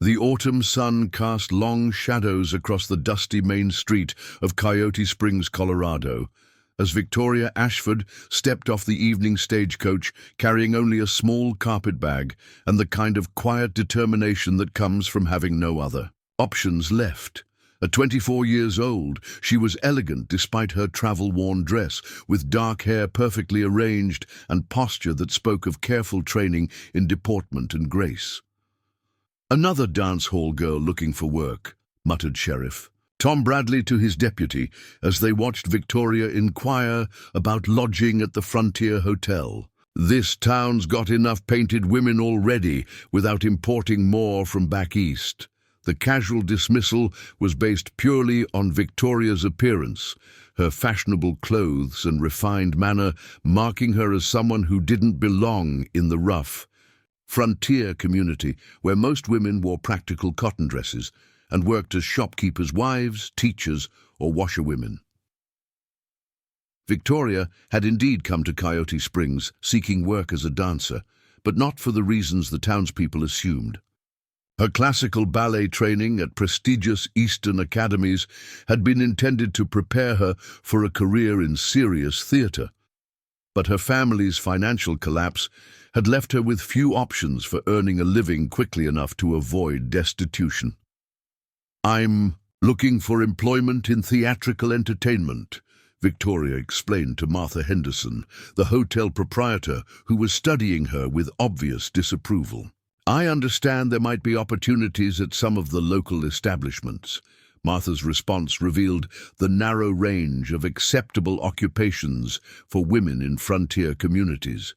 The autumn sun cast long shadows across the dusty main street of Coyote Springs, Colorado, as Victoria Ashford stepped off the evening stagecoach carrying only a small carpet bag and the kind of quiet determination that comes from having no other options left. At 24 years old, she was elegant despite her travel-worn dress, with dark hair perfectly arranged and posture that spoke of careful training in deportment and grace. "Another dance hall girl looking for work," muttered Sheriff Tom Bradley to his deputy as they watched Victoria inquire about lodging at the Frontier Hotel. "This town's got enough painted women already without importing more from back east." The casual dismissal was based purely on Victoria's appearance, her fashionable clothes and refined manner marking her as someone who didn't belong in the rough frontier community where most women wore practical cotton dresses and worked as shopkeepers' wives, teachers, or washerwomen. Victoria had indeed come to Coyote Springs seeking work as a dancer, but not for the reasons the townspeople assumed. Her classical ballet training at prestigious Eastern academies had been intended to prepare her for a career in serious theater. But her family's financial collapse had left her with few options for earning a living quickly enough to avoid destitution. "I'm looking for employment in theatrical entertainment," Victoria explained to Martha Henderson, the hotel proprietor who was studying her with obvious disapproval. "I understand there might be opportunities at some of the local establishments." Martha's response revealed the narrow range of acceptable occupations for women in frontier communities.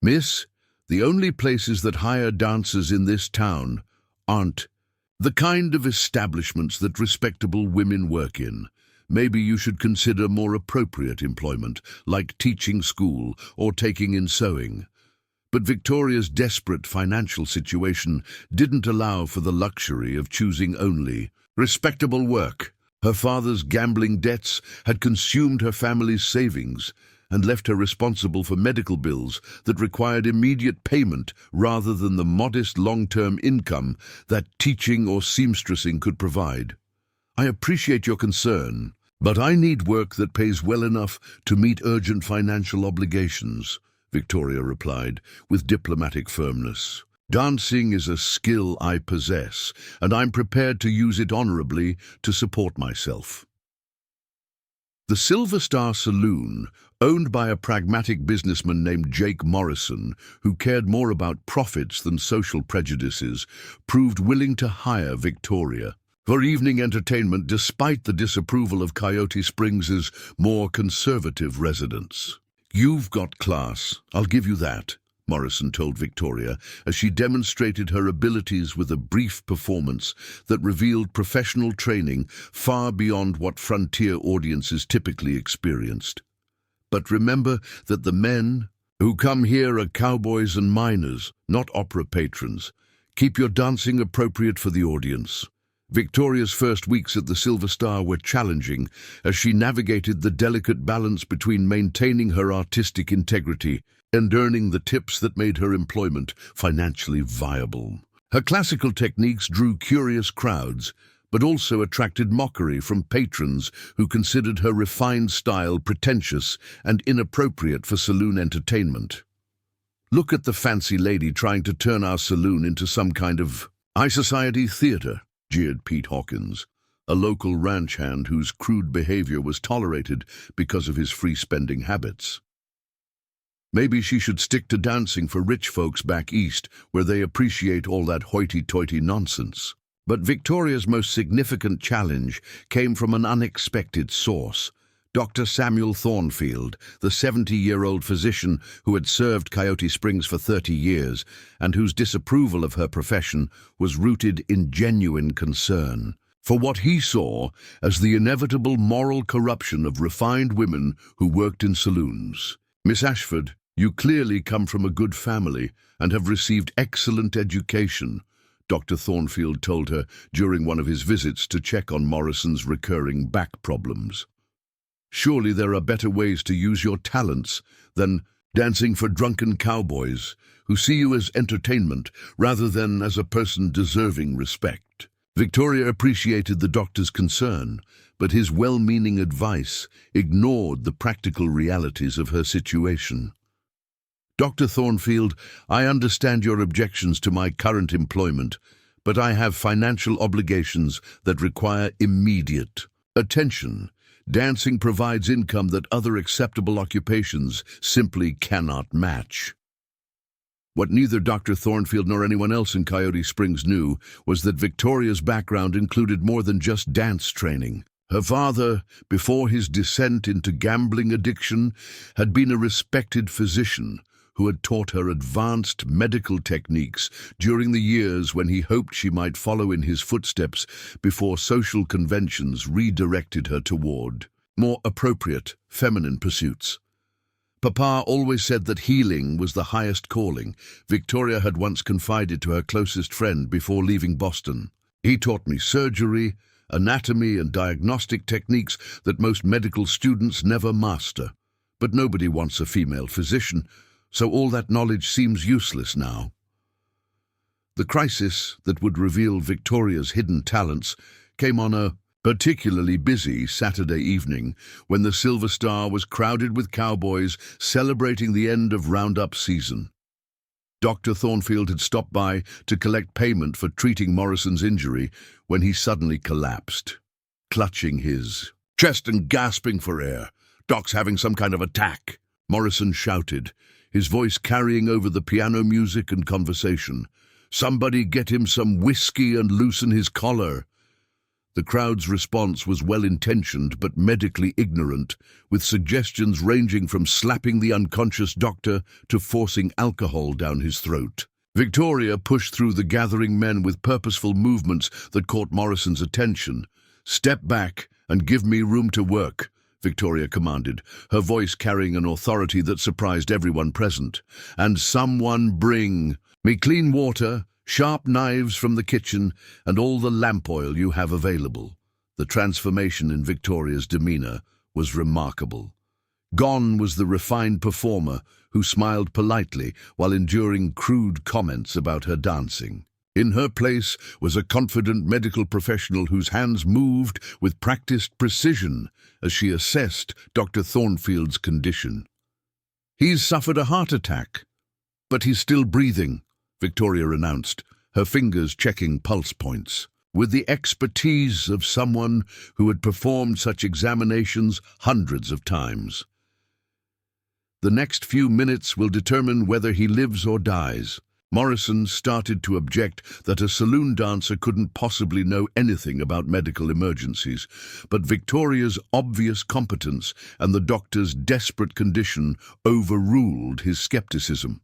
"Miss, the only places that hire dancers in this town aren't the kind of establishments that respectable women work in. Maybe you should consider more appropriate employment, like teaching school or taking in sewing." But Victoria's desperate financial situation didn't allow for the luxury of choosing only respectable work. Her father's gambling debts had consumed her family's savings and left her responsible for medical bills that required immediate payment rather than the modest long-term income that teaching or seamstressing could provide. "I appreciate your concern, but I need work that pays well enough to meet urgent financial obligations," Victoria replied with diplomatic firmness. "Dancing is a skill I possess, and I'm prepared to use it honorably to support myself." The Silver Star Saloon, owned by a pragmatic businessman named Jake Morrison, who cared more about profits than social prejudices, proved willing to hire Victoria for evening entertainment despite the disapproval of Coyote Springs's more conservative residents. "You've got class, I'll give you that," Morrison told Victoria as she demonstrated her abilities with a brief performance that revealed professional training far beyond what frontier audiences typically experienced. "But remember that the men who come here are cowboys and miners, not opera patrons. Keep your dancing appropriate for the audience." Victoria's first weeks at the Silver Star were challenging as she navigated the delicate balance between maintaining her artistic integrity and earning the tips that made her employment financially viable. Her classical techniques drew curious crowds, but also attracted mockery from patrons who considered her refined style pretentious and inappropriate for saloon entertainment. "Look at the fancy lady trying to turn our saloon into some kind of high society theater," jeered Pete Hawkins, a local ranch hand whose crude behavior was tolerated because of his free-spending habits. "Maybe she should stick to dancing for rich folks back east, where they appreciate all that hoity-toity nonsense." But Victoria's most significant challenge came from an unexpected source. Dr. Samuel Thornfield, the 70-year-old physician who had served Coyote Springs for 30 years and whose disapproval of her profession was rooted in genuine concern for what he saw as the inevitable moral corruption of refined women who worked in saloons. "Miss Ashford, you clearly come from a good family and have received excellent education," Dr. Thornfield told her during one of his visits to check on Morrison's recurring back problems. "Surely there are better ways to use your talents than dancing for drunken cowboys who see you as entertainment rather than as a person deserving respect. Victoria appreciated the doctor's concern, but his well-meaning advice ignored the practical realities of her situation. Dr. Thornfield, I understand your objections to my current employment, but I have financial obligations that require immediate attention. Dancing provides income that other acceptable occupations simply cannot match. What neither Dr. Thornfield nor anyone else in Coyote Springs knew was that Victoria's background included more than just dance training. Her father, before his descent into gambling addiction, had been a respected physician who had taught her advanced medical techniques during the years when he hoped she might follow in his footsteps before social conventions redirected her toward more appropriate feminine pursuits. Papa always said that healing was the highest calling. Victoria had once confided to her closest friend before leaving Boston. He taught me surgery, anatomy, and diagnostic techniques that most medical students never master. But nobody wants a female physician, so all that knowledge seems useless now. The crisis that would reveal Victoria's hidden talents came on a particularly busy Saturday evening when the Silver Star was crowded with cowboys celebrating the end of roundup season. Dr. Thornfield had stopped by to collect payment for treating Morrison's injury when he suddenly collapsed, clutching his chest and gasping for air. "Doc's having some kind of attack," Morrison shouted, his voice carrying over the piano music and conversation. "Somebody get him some whiskey and loosen his collar." The crowd's response was well-intentioned but medically ignorant, with suggestions ranging from slapping the unconscious doctor to forcing alcohol down his throat. Victoria pushed through the gathering men with purposeful movements that caught Morrison's attention. "Step back and give me room to work," Victoria commanded, her voice carrying an authority that surprised everyone present. "And someone bring me clean water, sharp knives from the kitchen, and all the lamp oil you have available." The transformation in Victoria's demeanor was remarkable. Gone was the refined performer who smiled politely while enduring crude comments about her dancing. In her place was a confident medical professional whose hands moved with practiced precision as she assessed Dr. Thornfield's condition. "He's suffered a heart attack, but he's still breathing," Victoria announced, her fingers checking pulse points. With the expertise of someone who had performed such examinations hundreds of times. "The next few minutes will determine whether he lives or dies." Morrison started to object that a saloon dancer couldn't possibly know anything about medical emergencies, but Victoria's obvious competence and the doctor's desperate condition overruled his skepticism.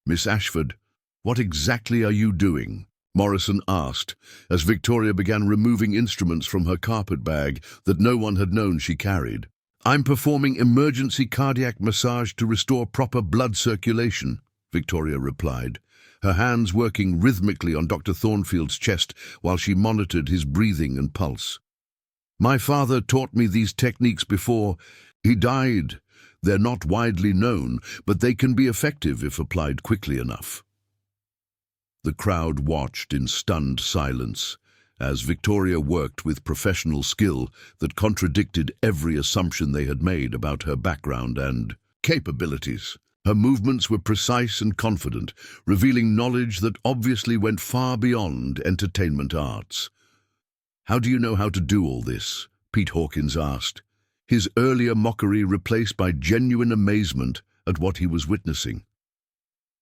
"Miss Ashford, what exactly are you doing?" Morrison asked, as Victoria began removing instruments from her carpet bag that no one had known she carried. "I'm performing emergency cardiac massage to restore proper blood circulation," Victoria replied, her hands working rhythmically on Dr. Thornfield's chest while she monitored his breathing and pulse. "My father taught me these techniques before he died. They're not widely known, but they can be effective if applied quickly enough." The crowd watched in stunned silence as Victoria worked with professional skill that contradicted every assumption they had made about her background and capabilities. Her movements were precise and confident, revealing knowledge that obviously went far beyond entertainment arts. "How do you know how to do all this?" Pete Hawkins asked, his earlier mockery replaced by genuine amazement at what he was witnessing.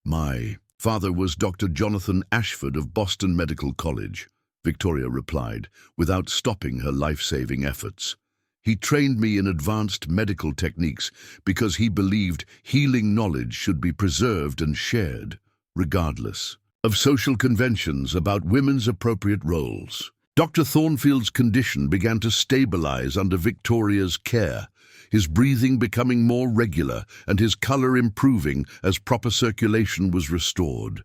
"My father was Dr. Jonathan Ashford of Boston Medical College," Victoria replied, without stopping her life-saving efforts. "He trained me in advanced medical techniques because he believed healing knowledge should be preserved and shared, regardless of social conventions about women's appropriate roles." Dr. Thornfield's condition began to stabilize under Victoria's care, his breathing becoming more regular and his color improving as proper circulation was restored.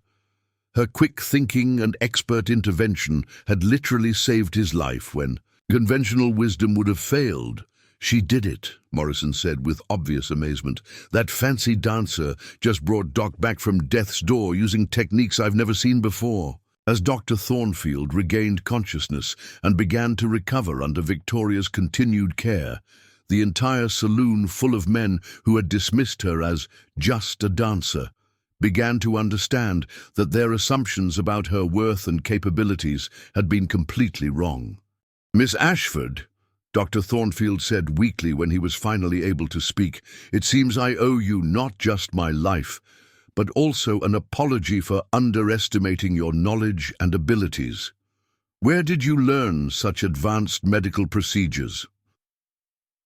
Her quick thinking and expert intervention had literally saved his life when conventional wisdom would have failed. She did it, Morrison said with obvious amazement. That fancy dancer just brought Doc back from death's door using techniques I've never seen before. As Dr. Thornfield regained consciousness and began to recover under Victoria's continued care, the entire saloon full of men who had dismissed her as just a dancer began to understand that their assumptions about her worth and capabilities had been completely wrong. "Miss Ashford," Dr. Thornfield said weakly when he was finally able to speak, "it seems I owe you not just my life, but also an apology for underestimating your knowledge and abilities. Where did you learn such advanced medical procedures?"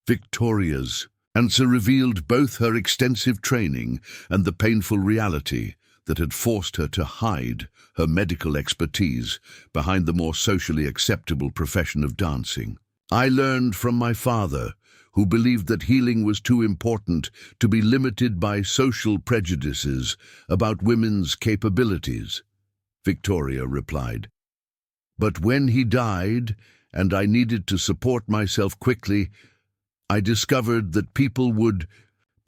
Victoria's answer revealed both her extensive training and the painful reality that had forced her to hide her medical expertise behind the more socially acceptable profession of dancing. "I learned from my father, who believed that healing was too important to be limited by social prejudices about women's capabilities," Victoria replied. "But when he died, and I needed to support myself quickly, I discovered that people would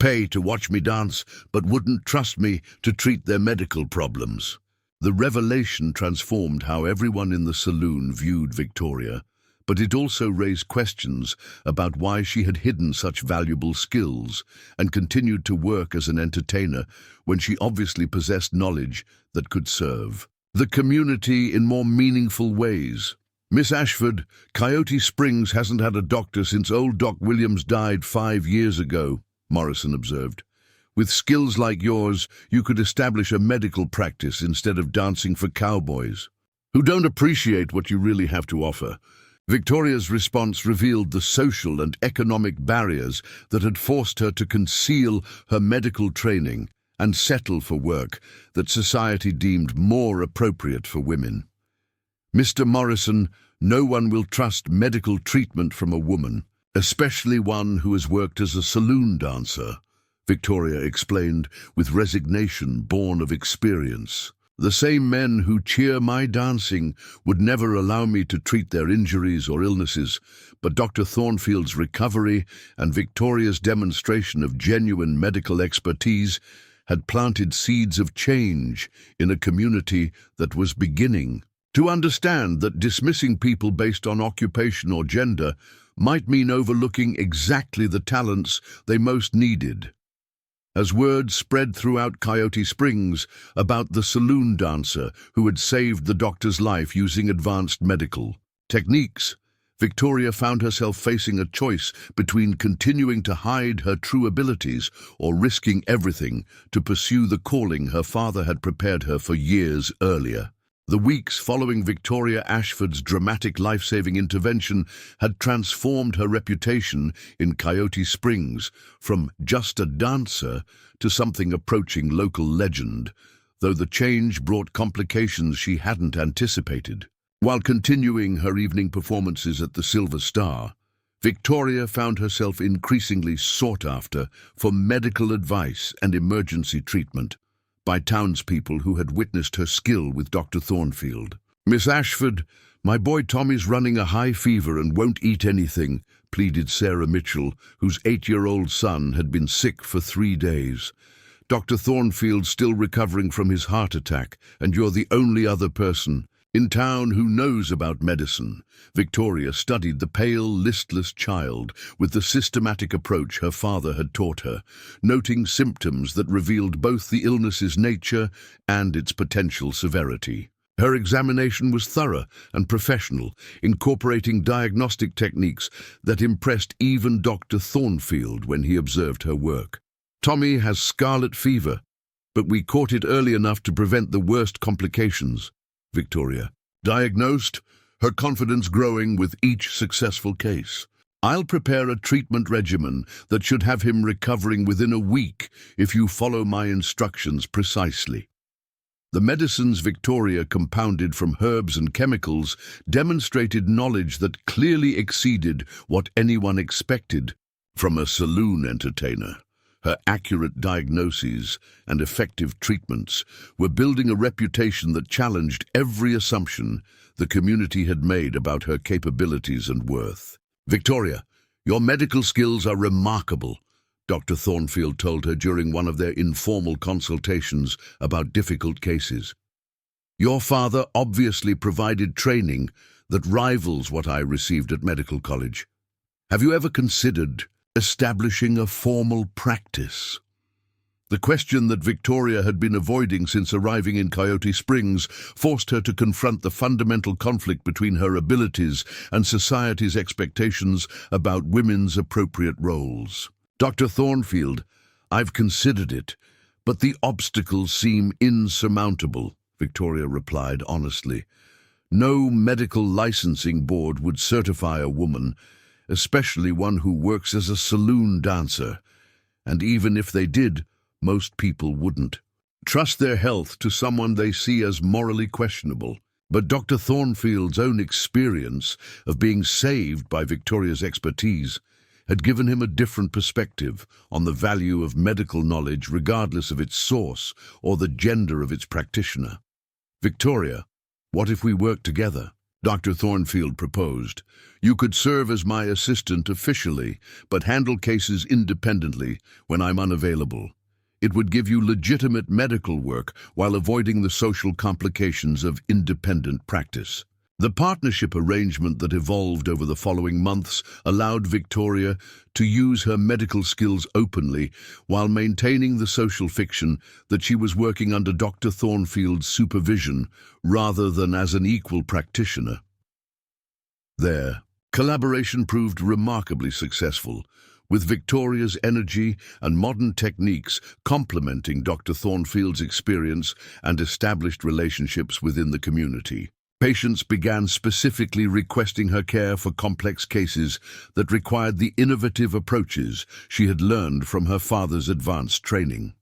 pay to watch me dance, but wouldn't trust me to treat their medical problems." The revelation transformed how everyone in the saloon viewed Victoria, but it also raised questions about why she had hidden such valuable skills and continued to work as an entertainer when she obviously possessed knowledge that could serve the community in more meaningful ways. "Miss Ashford, Coyote Springs hasn't had a doctor since old Doc Williams died 5 years ago," Morrison observed. "With skills like yours, you could establish a medical practice instead of dancing for cowboys who don't appreciate what you really have to offer." Victoria's response revealed the social and economic barriers that had forced her to conceal her medical training and settle for work that society deemed more appropriate for women. "Mr. Morrison, no one will trust medical treatment from a woman, especially one who has worked as a saloon dancer," Victoria explained with resignation born of experience. "The same men who cheer my dancing would never allow me to treat their injuries or illnesses, but Dr. Thornfield's recovery and Victoria's demonstration of genuine medical expertise had planted seeds of change in a community that was beginning to understand that dismissing people based on occupation or gender might mean overlooking exactly the talents they most needed." As word spread throughout Coyote Springs about the saloon dancer who had saved the doctor's life using advanced medical techniques, Victoria found herself facing a choice between continuing to hide her true abilities or risking everything to pursue the calling her father had prepared her for years earlier. The weeks following Victoria Ashford's dramatic life-saving intervention had transformed her reputation in Coyote Springs from just a dancer to something approaching local legend, though the change brought complications she hadn't anticipated. While continuing her evening performances at the Silver Star, Victoria found herself increasingly sought after for medical advice and emergency treatment by townspeople who had witnessed her skill with Dr. Thornfield. "Miss Ashford, my boy Tommy's running a high fever and won't eat anything," pleaded Sarah Mitchell, whose 8-year-old son had been sick for 3 days. "Dr. Thornfield's still recovering from his heart attack, and you're the only other person in town who knows about medicine." Victoria studied the pale, listless child with the systematic approach her father had taught her, noting symptoms that revealed both the illness's nature and its potential severity. Her examination was thorough and professional, incorporating diagnostic techniques that impressed even Dr. Thornfield when he observed her work. "Tommy has scarlet fever, but we caught it early enough to prevent the worst complications," Victoria diagnosed, her confidence growing with each successful case. "I'll prepare a treatment regimen that should have him recovering within a week if you follow my instructions precisely." The medicines Victoria compounded from herbs and chemicals demonstrated knowledge that clearly exceeded what anyone expected from a saloon entertainer. Her accurate diagnoses and effective treatments were building a reputation that challenged every assumption the community had made about her capabilities and worth. "Victoria, "Your medical skills are remarkable," Dr. Thornfield told her during one of their informal consultations about difficult cases. "Your father obviously provided training that rivals what I received at medical college. Have you ever considered establishing a formal practice?" The question that Victoria had been avoiding since arriving in Coyote Springs forced her to confront the fundamental conflict between her abilities and society's expectations about women's appropriate roles. "Dr. Thornfield, I've considered it, but the obstacles seem insurmountable," Victoria replied honestly. "No medical licensing board would certify a woman, especially one who works as a saloon dancer. And even if they did, most people wouldn't trust their health to someone they see as morally questionable." But Dr. Thornfield's own experience of being saved by Victoria's expertise had given him a different perspective on the value of medical knowledge regardless of its source or the gender of its practitioner. "Victoria, what if we work together?" Dr. Thornfield proposed. "You could serve as my assistant officially, but handle cases independently when I'm unavailable. It would give you legitimate medical work while avoiding the social complications of independent practice." The partnership arrangement that evolved over the following months allowed Victoria to use her medical skills openly while maintaining the social fiction that she was working under Dr. Thornfield's supervision rather than as an equal practitioner. Their collaboration proved remarkably successful, with Victoria's energy and modern techniques complementing Dr. Thornfield's experience and established relationships within the community. Patients began specifically requesting her care for complex cases that required the innovative approaches she had learned from her father's advanced training.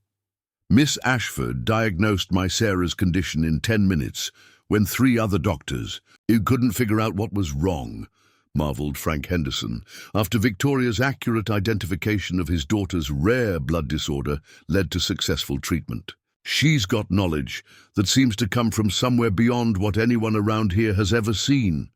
"Miss Ashford diagnosed my Sarah's condition in 10 minutes when 3 other doctors couldn't figure out what was wrong," marveled Frank Henderson, after Victoria's accurate identification of his daughter's rare blood disorder led to successful treatment. "She's got knowledge that seems to come from somewhere beyond what anyone around here has ever seen."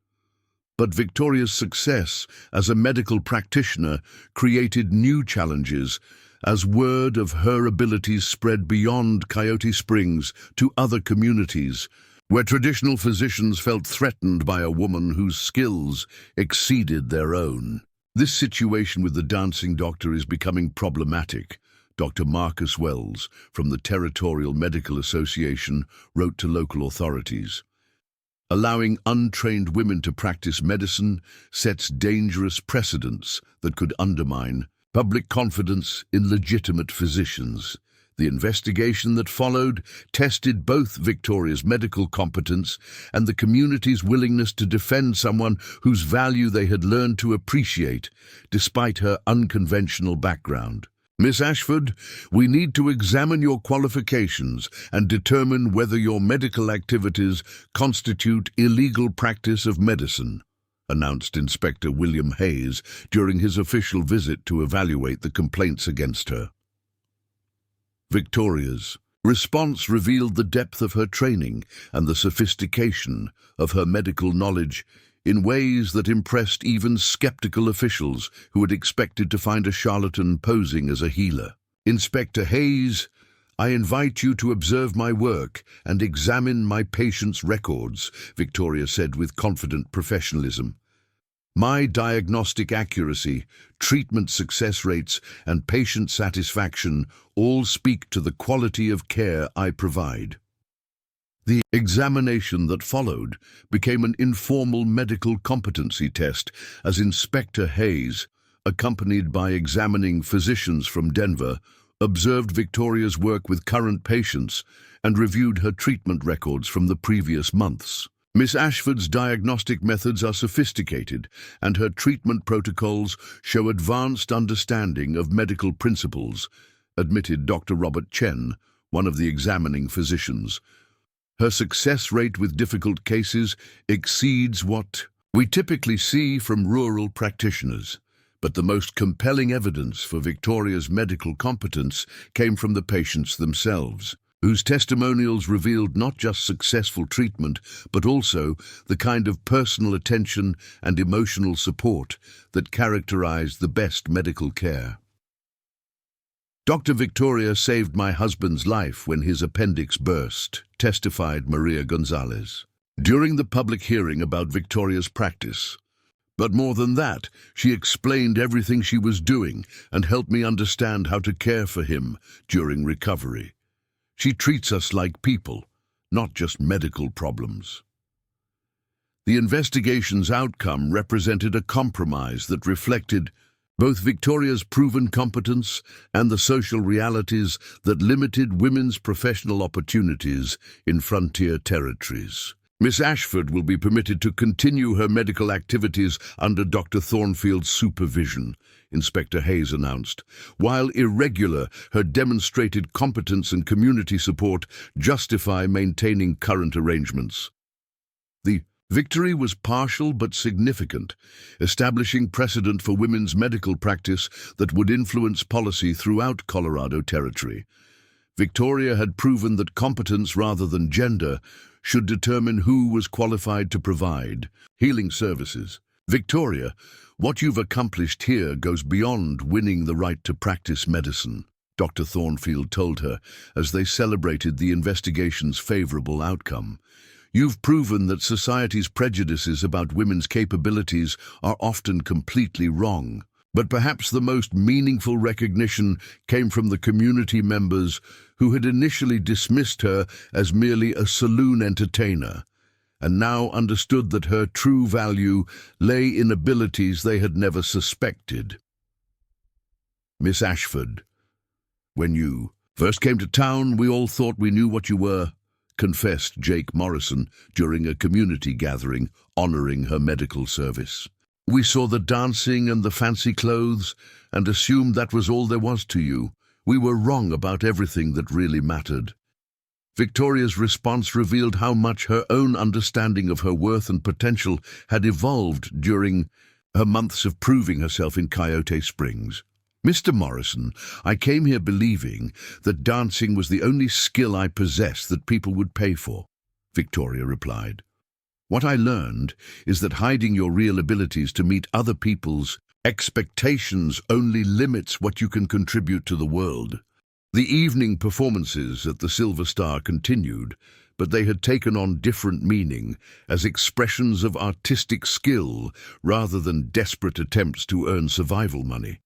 But Victoria's success as a medical practitioner created new challenges as word of her abilities spread beyond Coyote Springs to other communities, where traditional physicians felt threatened by a woman whose skills exceeded their own. "This situation with the dancing doctor is becoming problematic," Dr. Marcus Wells from the Territorial Medical Association wrote to local authorities. "Allowing untrained women to practice medicine sets dangerous precedents that could undermine public confidence in legitimate physicians." The investigation that followed tested both Victoria's medical competence and the community's willingness to defend someone whose value they had learned to appreciate, despite her unconventional background. "Miss Ashford, we need to examine your qualifications and determine whether your medical activities constitute illegal practice of medicine," announced Inspector William Hayes during his official visit to evaluate the complaints against her. Victoria's response revealed the depth of her training and the sophistication of her medical knowledge in ways that impressed even skeptical officials who had expected to find a charlatan posing as a healer. "Inspector Hayes, I invite you to observe my work and examine my patients' records," Victoria said with confident professionalism. "My diagnostic accuracy, treatment success rates, and patient satisfaction all speak to the quality of care I provide." The examination that followed became an informal medical competency test as Inspector Hayes, accompanied by examining physicians from Denver, observed Victoria's work with current patients and reviewed her treatment records from the previous months. "Miss Ashford's diagnostic methods are sophisticated, and her treatment protocols show advanced understanding of medical principles," admitted Dr. Robert Chen, one of the examining physicians. "Her success rate with difficult cases exceeds what we typically see from rural practitioners." But the most compelling evidence for Victoria's medical competence came from the patients themselves. whose testimonials revealed not just successful treatment, but also the kind of personal attention and emotional support that characterized the best medical care. Dr. Victoria saved my husband's life when his appendix burst, testified Maria Gonzalez, during the public hearing about Victoria's practice. But more than that, she explained everything she was doing and helped me understand how to care for him during recovery. She treats us like people, not just medical problems. The investigation's outcome represented a compromise that reflected both Victoria's proven competence and the social realities that limited women's professional opportunities in frontier territories. Miss Ashford will be permitted to continue her medical activities under Dr. Thornfield's supervision, Inspector Hayes announced. While irregular, her demonstrated competence and community support justify maintaining current arrangements. The victory was partial but significant, establishing precedent for women's medical practice that would influence policy throughout Colorado Territory. Victoria had proven that competence rather than gender should determine who was qualified to provide healing services. Victoria, what you've accomplished here goes beyond winning the right to practice medicine, Dr. Thornfield told her as they celebrated the investigation's favorable outcome. You've proven that society's prejudices about women's capabilities are often completely wrong. But perhaps the most meaningful recognition came from the community members who had initially dismissed her as merely a saloon entertainer, and now understood that her true value lay in abilities they had never suspected. Miss Ashford, when you first came to town, we all thought we knew what you were, confessed Jake Morrison during a community gathering honoring her medical service. We saw the dancing and the fancy clothes and assumed that was all there was to you. We were wrong about everything that really mattered. Victoria's response revealed how much her own understanding of her worth and potential had evolved during her months of proving herself in Coyote Springs. Mr. Morrison, I came here believing that dancing was the only skill I possessed that people would pay for, Victoria replied. What I learned is that hiding your real abilities to meet other people's expectations only limits what you can contribute to the world. The evening performances at the Silver Star continued, but they had taken on different meaning as expressions of artistic skill rather than desperate attempts to earn survival money.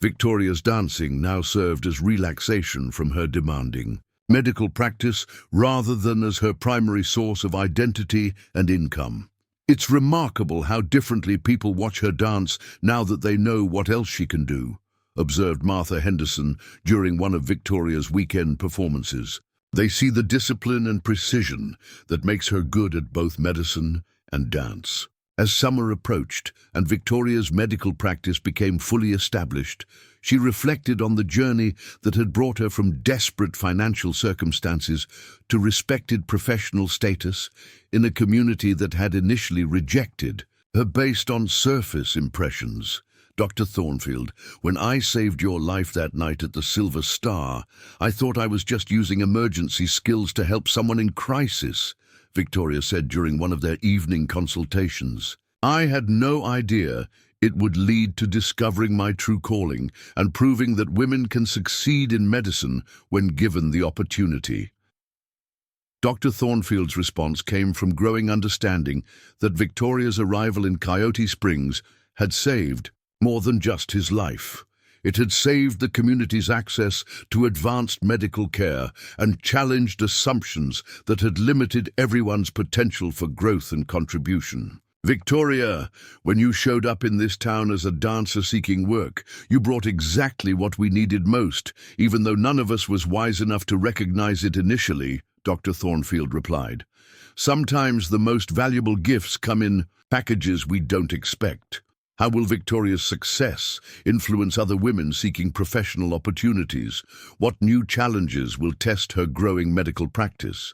Victoria's dancing now served as relaxation from her demanding medical practice rather than as her primary source of identity and income. It's remarkable how differently people watch her dance now that they know what else she can do, observed Martha Henderson during one of Victoria's weekend performances. They see the discipline and precision that makes her good at both medicine and dance. As summer approached and Victoria's medical practice became fully established, she reflected on the journey that had brought her from desperate financial circumstances to respected professional status in a community that had initially rejected her based on surface impressions. Dr. Thornfield, when I saved your life that night at the Silver Star, I thought I was just using emergency skills to help someone in crisis, Victoria said during one of their evening consultations. I had no idea it would lead to discovering my true calling and proving that women can succeed in medicine when given the opportunity. Dr. Thornfield's response came from growing understanding that Victoria's arrival in Coyote Springs had saved more than just his life. It had saved the community's access to advanced medical care and challenged assumptions that had limited everyone's potential for growth and contribution. Victoria, when you showed up in this town as a dancer seeking work, you brought exactly what we needed most, even though none of us was wise enough to recognize it initially, Dr. Thornfield replied. Sometimes the most valuable gifts come in packages we don't expect. How will Victoria's success influence other women seeking professional opportunities? What new challenges will test her growing medical practice?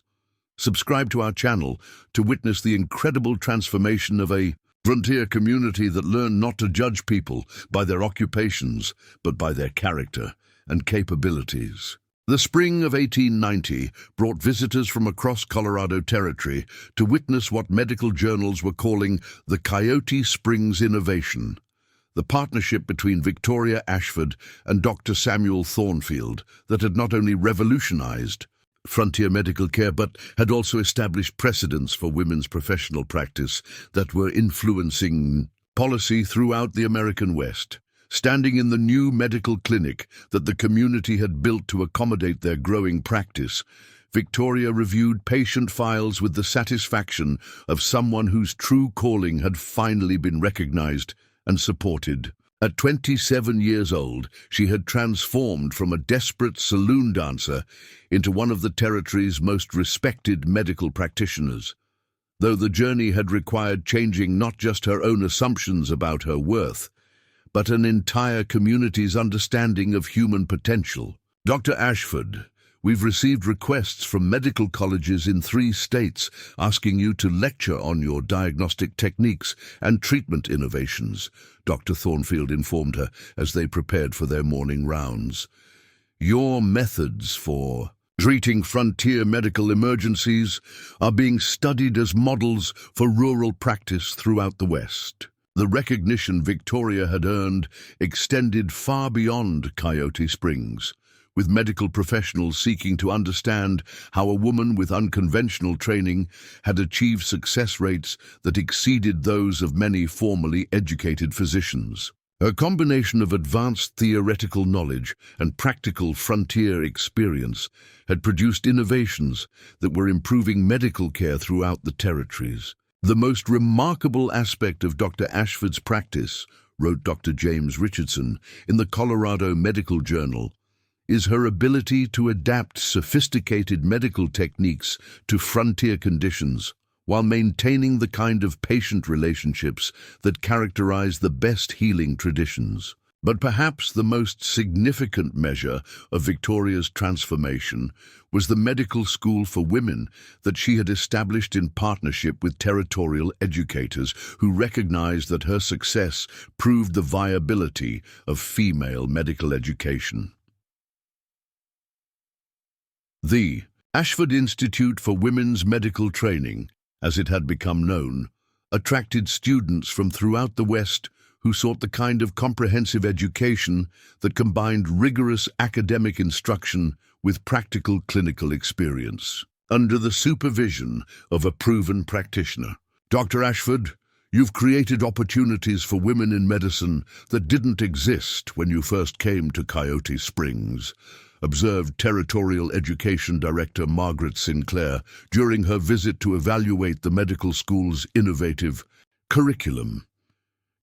Subscribe to our channel to witness the incredible transformation of a frontier community that learned not to judge people by their occupations, but by their character and capabilities. The spring of 1890 brought visitors from across Colorado Territory to witness what medical journals were calling the Coyote Springs Innovation. The partnership between Victoria Ashford and Dr. Samuel Thornfield that had not only revolutionized frontier medical care but had also established precedents for women's professional practice that were influencing policy throughout the American West. Standing in the new medical clinic that the community had built to accommodate their growing practice, Victoria reviewed patient files with the satisfaction of someone whose true calling had finally been recognized and supported. At 27 years old, she had transformed from a desperate saloon dancer into one of the territory's most respected medical practitioners. Though the journey had required changing not just her own assumptions about her worth, but an entire community's understanding of human potential. Dr. Ashford, we've received requests from medical colleges in 3 states asking you to lecture on your diagnostic techniques and treatment innovations, Dr. Thornfield informed her as they prepared for their morning rounds. Your methods for treating frontier medical emergencies are being studied as models for rural practice throughout the West. The recognition Victoria had earned extended far beyond Coyote Springs, with medical professionals seeking to understand how a woman with unconventional training had achieved success rates that exceeded those of many formally educated physicians. Her combination of advanced theoretical knowledge and practical frontier experience had produced innovations that were improving medical care throughout the territories. The most remarkable aspect of Dr. Ashford's practice, wrote Dr. James Richardson in the Colorado Medical Journal, is her ability to adapt sophisticated medical techniques to frontier conditions while maintaining the kind of patient relationships that characterize the best healing traditions. But perhaps the most significant measure of Victoria's transformation was the medical school for women that she had established in partnership with territorial educators who recognized that her success proved the viability of female medical education. The Ashford Institute for Women's Medical Training, as it had become known, attracted students from throughout the West who sought the kind of comprehensive education that combined rigorous academic instruction with practical clinical experience. Under the supervision of a proven practitioner, Dr. Ashford, you've created opportunities for women in medicine that didn't exist when you first came to Coyote Springs, observed Territorial Education Director Margaret Sinclair during her visit to evaluate the medical school's innovative curriculum.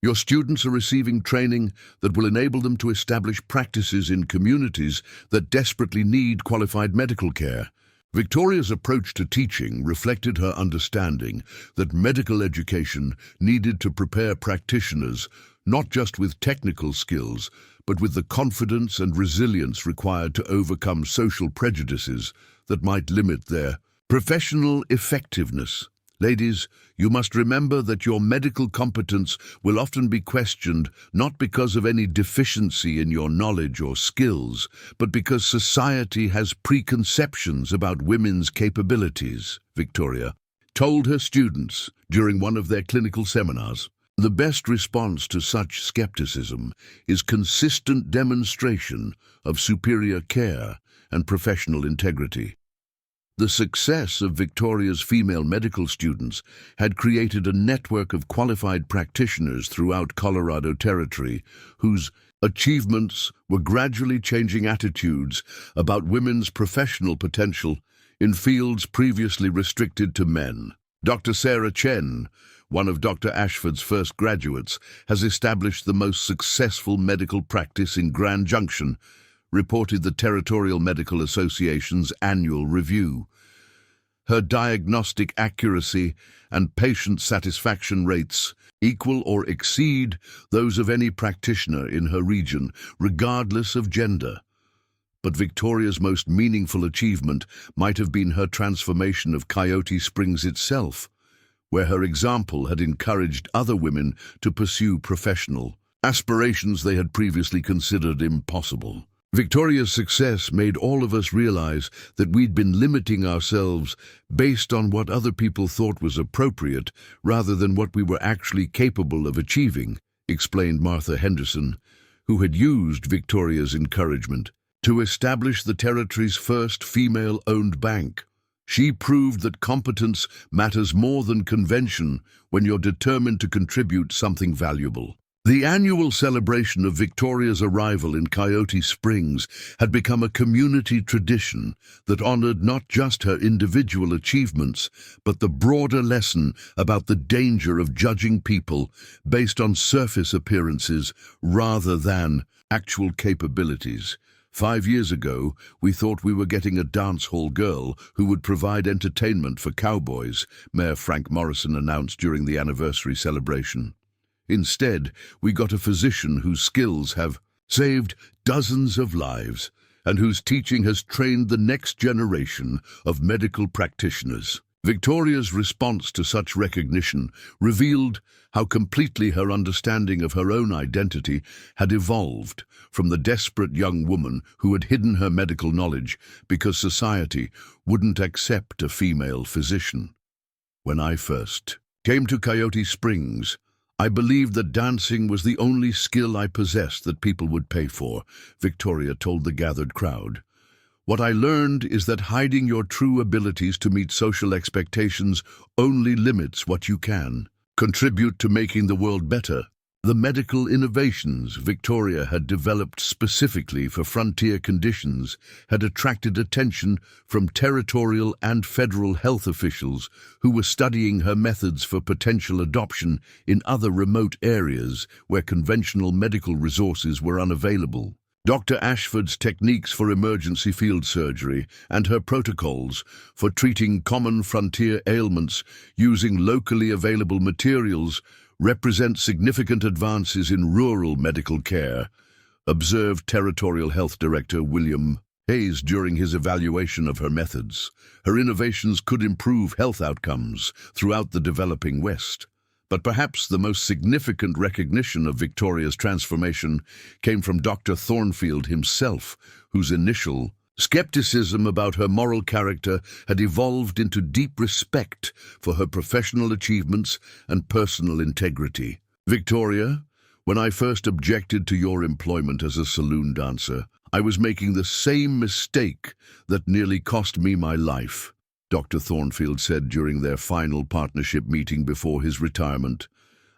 Your students are receiving training that will enable them to establish practices in communities that desperately need qualified medical care. Victoria's approach to teaching reflected her understanding that medical education needed to prepare practitioners not just with technical skills, but with the confidence and resilience required to overcome social prejudices that might limit their professional effectiveness. Ladies, you must remember that your medical competence will often be questioned not because of any deficiency in your knowledge or skills, but because society has preconceptions about women's capabilities, Victoria told her students during one of their clinical seminars. The best response to such skepticism is consistent demonstration of superior care and professional integrity. The success of Victoria's female medical students had created a network of qualified practitioners throughout Colorado Territory whose achievements were gradually changing attitudes about women's professional potential in fields previously restricted to men. Dr. Sarah Chen, one of Dr. Ashford's first graduates, has established the most successful medical practice in Grand Junction, reported the Territorial Medical Association's annual review. Her diagnostic accuracy and patient satisfaction rates equal or exceed those of any practitioner in her region, regardless of gender. But Victoria's most meaningful achievement might have been her transformation of Coyote Springs itself, where her example had encouraged other women to pursue professional aspirations they had previously considered impossible. Victoria's success made all of us realize that we'd been limiting ourselves based on what other people thought was appropriate rather than what we were actually capable of achieving, explained Martha Henderson, who had used Victoria's encouragement to establish the territory's first female-owned bank. She proved that competence matters more than convention when you're determined to contribute something valuable. The annual celebration of Victoria's arrival in Coyote Springs had become a community tradition that honored not just her individual achievements, but the broader lesson about the danger of judging people based on surface appearances rather than actual capabilities. 5 years ago, we thought we were getting a dance hall girl who would provide entertainment for cowboys, Mayor Frank Morrison announced during the anniversary celebration. Instead, we got a physician whose skills have saved dozens of lives and whose teaching has trained the next generation of medical practitioners. Victoria's response to such recognition revealed how completely her understanding of her own identity had evolved from the desperate young woman who had hidden her medical knowledge because society wouldn't accept a female physician. When I first came to Coyote Springs, I believed that dancing was the only skill I possessed that people would pay for, Victoria told the gathered crowd. What I learned is that hiding your true abilities to meet social expectations only limits what you can contribute to making the world better. The medical innovations Victoria had developed specifically for frontier conditions had attracted attention from territorial and federal health officials who were studying her methods for potential adoption in other remote areas where conventional medical resources were unavailable. Dr. Ashford's techniques for emergency field surgery and her protocols for treating common frontier ailments using locally available materials represent significant advances in rural medical care, observed Territorial Health Director William Hayes during his evaluation of her methods. Her innovations could improve health outcomes throughout the developing West. But perhaps the most significant recognition of Victoria's transformation came from Dr. Thornfield himself, whose initial skepticism about her moral character had evolved into deep respect for her professional achievements and personal integrity. Victoria, when I first objected to your employment as a saloon dancer, I was making the same mistake that nearly cost me my life, Dr. Thornfield said during their final partnership meeting before his retirement.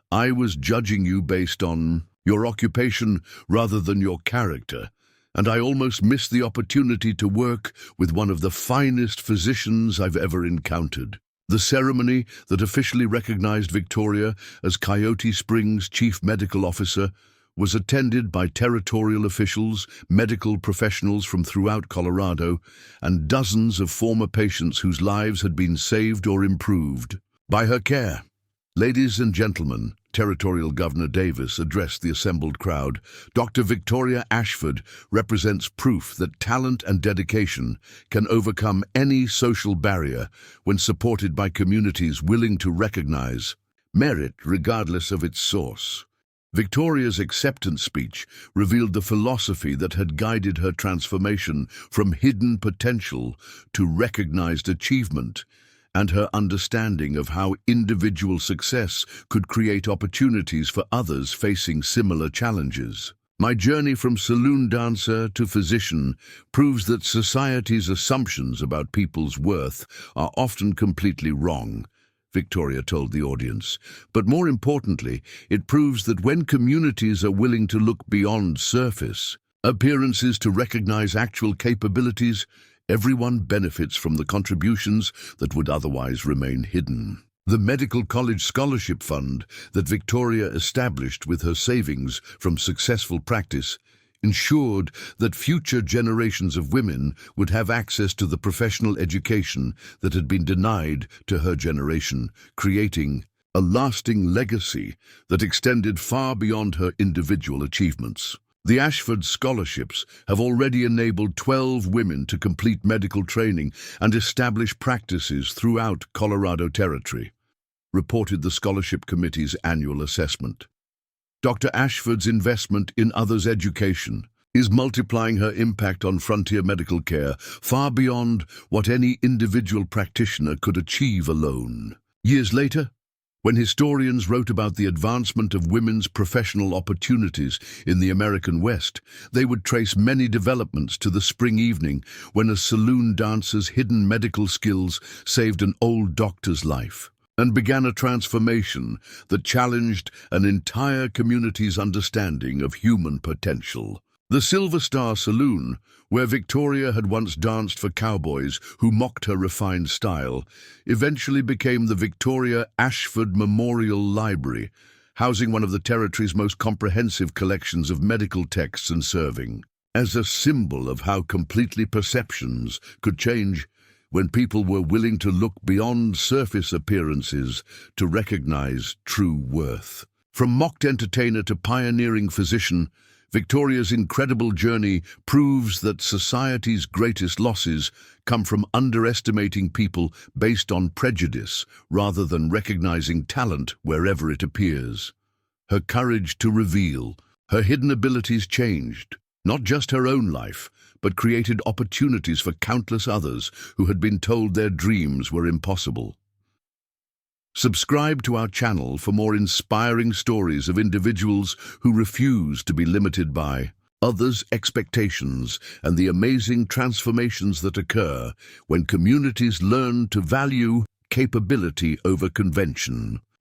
I was judging you based on your occupation rather than your character, and I almost missed the opportunity to work with one of the finest physicians I've ever encountered. The ceremony that officially recognized Victoria as Coyote Springs Chief Medical Officer was attended by territorial officials, medical professionals from throughout Colorado, and dozens of former patients whose lives had been saved or improved by her care. Ladies and gentlemen, Territorial Governor Davis addressed the assembled crowd. Dr. Victoria Ashford represents proof that talent and dedication can overcome any social barrier when supported by communities willing to recognize merit regardless of its source. Victoria's acceptance speech revealed the philosophy that had guided her transformation from hidden potential to recognized achievement, and her understanding of how individual success could create opportunities for others facing similar challenges. My journey from saloon dancer to physician proves that society's assumptions about people's worth are often completely wrong, Victoria told the audience. But more importantly, it proves that when communities are willing to look beyond surface appearances to recognize actual capabilities, everyone benefits from the contributions that would otherwise remain hidden. The Medical College Scholarship Fund that Victoria established with her savings from successful practice ensured that future generations of women would have access to the professional education that had been denied to her generation, creating a lasting legacy that extended far beyond her individual achievements. The Ashford Scholarships have already enabled 12 women to complete medical training and establish practices throughout Colorado Territory, reported the Scholarship Committee's annual assessment. Dr. Ashford's investment in others' education is multiplying her impact on frontier medical care far beyond what any individual practitioner could achieve alone. Years later, when historians wrote about the advancement of women's professional opportunities in the American West, they would trace many developments to the spring evening when a saloon dancer's hidden medical skills saved an old doctor's life, and began a transformation that challenged an entire community's understanding of human potential. The Silver Star Saloon, where Victoria had once danced for cowboys who mocked her refined style, eventually became the Victoria Ashford Memorial Library, housing one of the territory's most comprehensive collections of medical texts and serving. As a symbol of how completely perceptions could change when people were willing to look beyond surface appearances to recognize true worth. From mocked entertainer to pioneering physician, Victoria's incredible journey proves that society's greatest losses come from underestimating people based on prejudice rather than recognizing talent wherever it appears. Her courage to reveal her hidden abilities changed not just her own life, but created opportunities for countless others who had been told their dreams were impossible. Subscribe to our channel for more inspiring stories of individuals who refuse to be limited by others' expectations and the amazing transformations that occur when communities learn to value capability over convention.